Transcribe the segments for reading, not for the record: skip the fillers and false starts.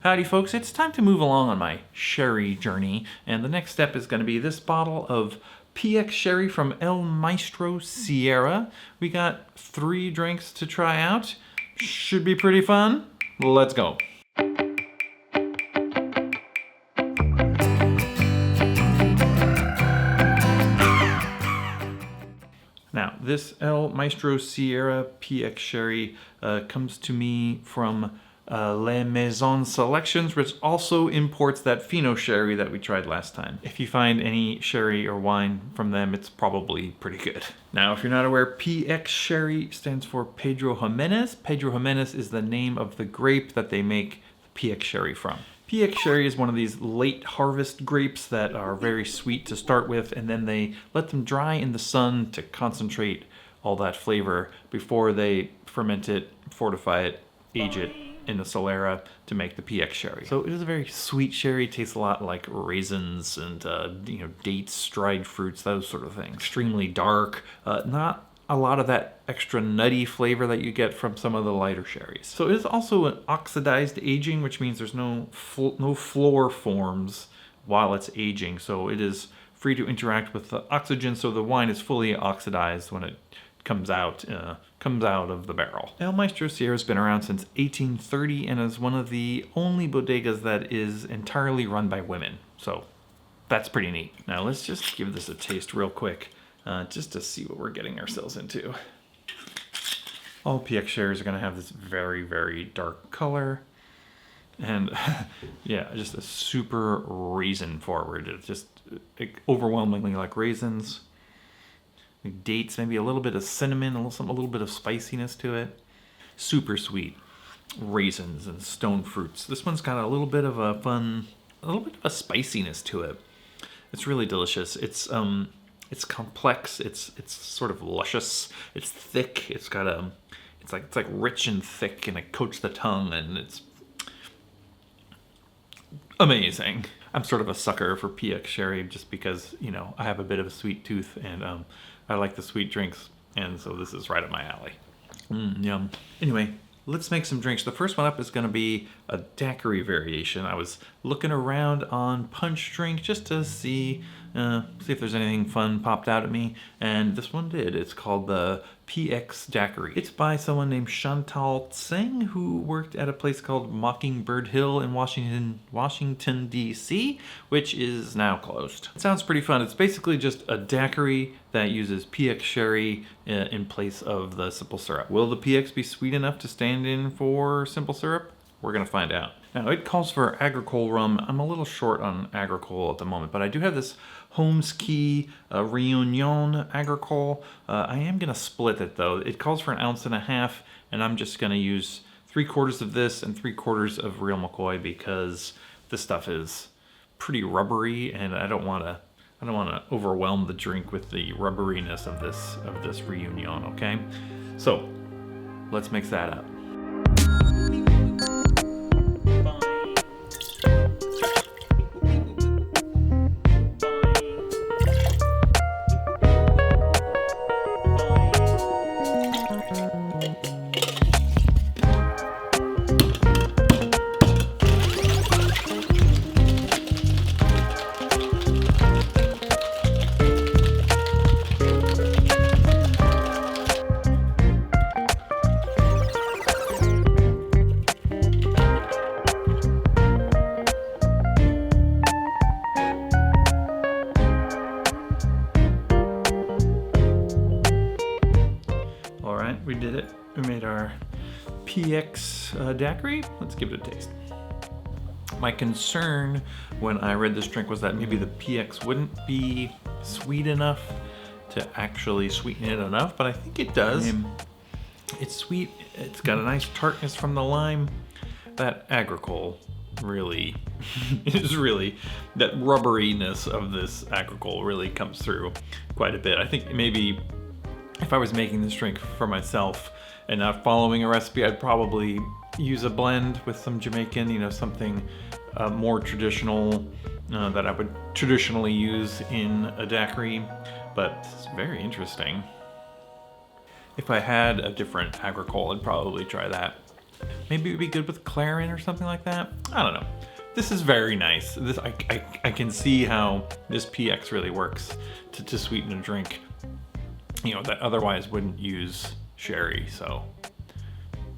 Howdy folks, it's time to move along on my sherry journey, and the next step is going to be this bottle of PX sherry from El Maestro Sierra. We got 3 drinks to try out. Should be pretty fun. Let's go. Now, this El Maestro Sierra PX sherry comes to me from Les Maisons Selections, which also imports that Fino sherry that we tried last time. If you find any sherry or wine from them, it's probably pretty good. Now, if you're not aware, PX sherry stands for Pedro Jimenez. Pedro Jimenez is the name of the grape that they make the PX sherry from. PX sherry is one of these late harvest grapes that are very sweet to start with, and then they let them dry in the sun to concentrate all that flavor before they ferment it, fortify it, age it in the Solera to make the PX sherry. So it is a very sweet sherry. It tastes a lot like raisins and dates, dried fruits, those sort of things. Extremely dark, not a lot of that extra nutty flavor that you get from some of the lighter sherries. So it is also an oxidized aging, which means there's no floor forms while it's aging. So it is free to interact with the oxygen, so the wine is fully oxidized when it comes out of the barrel. El Maestro Sierra has been around since 1830 and is one of the only bodegas that is entirely run by women. So that's pretty neat. Now let's just give this a taste real quick, just to see what we're getting ourselves into. All PX sherries are going to have this very, very dark color. And yeah, just a super raisin forward. It's just overwhelmingly like raisins. Dates, maybe a little bit of cinnamon, a little bit of spiciness to it. Super sweet raisins and stone fruits. This one's got a little bit of a spiciness to it. It's really delicious. It's complex. It's sort of luscious. It's thick. It's like rich and thick, and it coats the tongue, and it's amazing. I'm sort of a sucker for PX sherry just because, I have a bit of a sweet tooth, and I like the sweet drinks, and so this is right up my alley. Yum. Anyway, let's make some drinks. The first one up is going to be a daiquiri variation. I was looking around on Punch Drink just to see if there's anything fun popped out at me, and this one did. It's called the PX Daiquiri. It's by someone named Chantal Tseng, who worked at a place called Mockingbird Hill in Washington, D.C., which is now closed. It sounds pretty fun. It's basically just a daiquiri that uses PX sherry in place of the simple syrup. Will the PX be sweet enough to stand in for simple syrup? We're gonna find out. Now, it calls for Agricole rum. I'm a little short on Agricole at the moment, but I do have this Holmes Key Reunion Agricole. I am gonna split it though. It calls for 1.5 ounces, and I'm just gonna use 3/4 of this and 3/4 of Real McCoy because this stuff is pretty rubbery, and I don't wanna overwhelm the drink with the rubberiness of this Reunion. Okay, so let's mix that up. We did it. We made our PX daiquiri. Let's give it a taste. My concern when I read this drink was that maybe the PX wouldn't be sweet enough to actually sweeten it enough, but I think it does. It's sweet. It's got a nice tartness from the lime. That Agricole really that rubberiness of this Agricole really comes through quite a bit. I think maybe if I was making this drink for myself and not following a recipe, I'd probably use a blend with some Jamaican, something more traditional that I would traditionally use in a daiquiri, but it's very interesting. If I had a different Agricole, I'd probably try that. Maybe it would be good with clarin or something like that. I don't know. This is very nice. I can see how this PX really works to sweeten a drink, you know, that otherwise wouldn't use sherry. So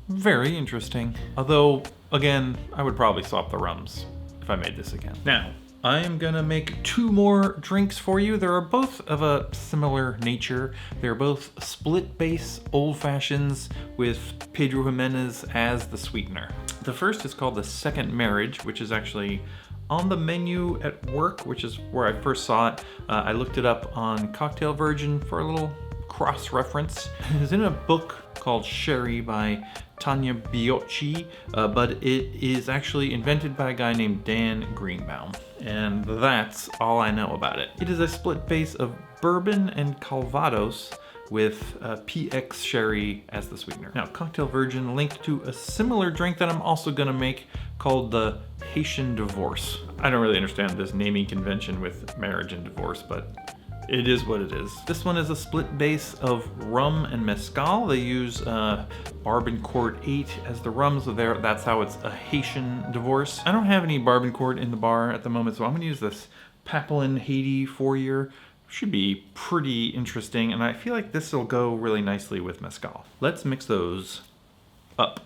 very interesting. Although, again, I would probably swap the rums if I made this again. Now, I am gonna make 2 more drinks for you. They are both of a similar nature. They're both split base old fashions with Pedro Jimenez as the sweetener. The first is called the Second Marriage, which is actually on the menu at work, which is where I first saw it. I looked it up on Cocktail Virgin for a little cross-reference. It's in a book called Sherry by Tanya Biocchi, but it is actually invented by a guy named Dan Greenbaum. And that's all I know about it. It is a split base of bourbon and Calvados with PX sherry as the sweetener. Now, Cocktail Virgin linked to a similar drink that I'm also gonna make called the Haitian Divorce. I don't really understand this naming convention with marriage and divorce, but it is what it is. This one is a split base of rum and mezcal. They use Bourbon Court 8 as the rum, so that's how it's a Haitian divorce. I don't have any Bourbon Court in the bar at the moment, so I'm gonna use this Papillon Haiti 4-year. Should be pretty interesting, and I feel like this will go really nicely with mezcal. Let's mix those up.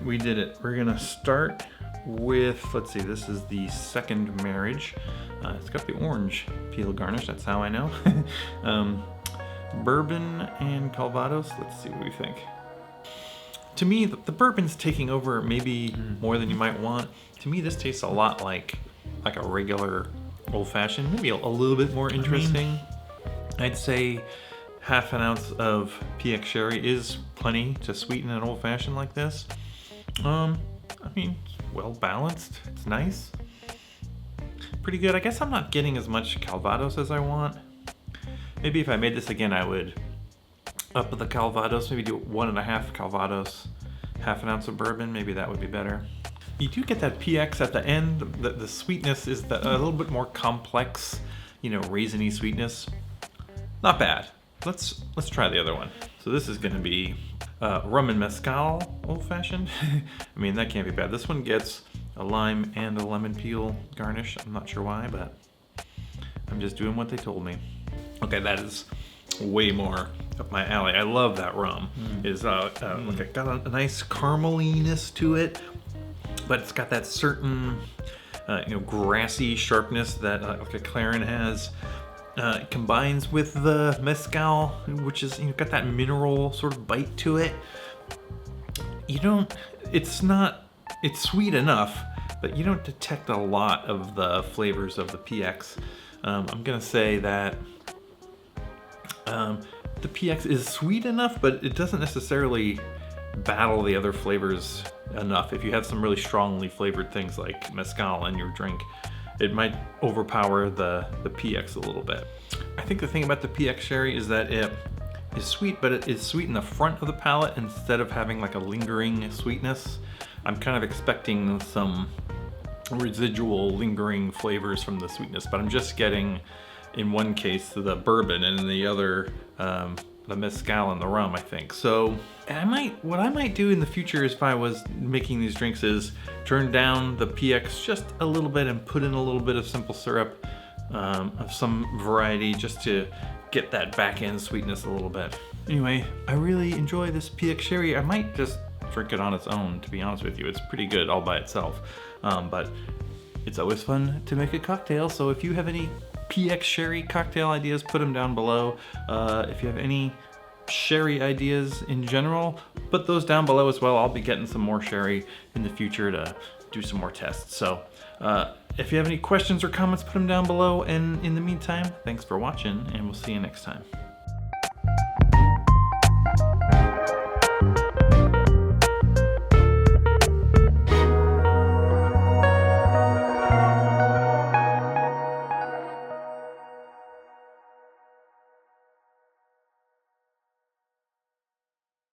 We did it. We're gonna start with, let's see, this is the Second Marriage. It's got the orange peel garnish, that's how I know. Bourbon and Calvados, let's see what we think. To me, the bourbon's taking over maybe more than you might want. To me, this tastes a lot like a regular old-fashioned, maybe a little bit more interesting. I'd say half an ounce of PX sherry is plenty to sweeten an old-fashioned like this. I mean, it's well balanced. It's nice. Pretty good. I guess I'm not getting as much Calvados as I want. Maybe if I made this again, I would up the Calvados. Maybe do 1.5 Calvados, half an ounce of bourbon. Maybe that would be better. You do get that PX at the end. The sweetness is a little bit more complex, you know, raisiny sweetness. Not bad. Let's try the other one. So this is going to be rum and mezcal old-fashioned. I mean, that can't be bad. This one gets a lime and a lemon peel garnish. I'm not sure why, but I'm just doing what they told me. Okay, that is way more up my alley. I love that rum. It's like it got a nice carameliness to it, but it's got that certain grassy sharpness that like a clarin has. It combines with the mezcal, which is got that mineral sort of bite to it. It's sweet enough, but you don't detect a lot of the flavors of the PX. I'm gonna say that the PX is sweet enough, but it doesn't necessarily battle the other flavors enough. If you have some really strongly flavored things like mezcal in your drink, it might overpower the PX a little bit. I think the thing about the PX sherry is that it is sweet, but it is sweet in the front of the palate instead of having like a lingering sweetness. I'm kind of expecting some residual lingering flavors from the sweetness, but I'm just getting, in one case, the bourbon, and in the other, the mezcal and the rum, I think. So what I might do in the future if I was making these drinks is turn down the PX just a little bit and put in a little bit of simple syrup of some variety just to get that back end sweetness a little bit. Anyway, I really enjoy this PX sherry. I might just drink it on its own, to be honest with you. It's pretty good all by itself. But it's always fun to make a cocktail, so if you have any PX sherry cocktail ideas, put them down below. If you have any sherry ideas in general, put those down below as well. I'll be getting some more sherry in the future to do some more tests. So if you have any questions or comments, put them down below. And in the meantime, thanks for watching, and we'll see you next time.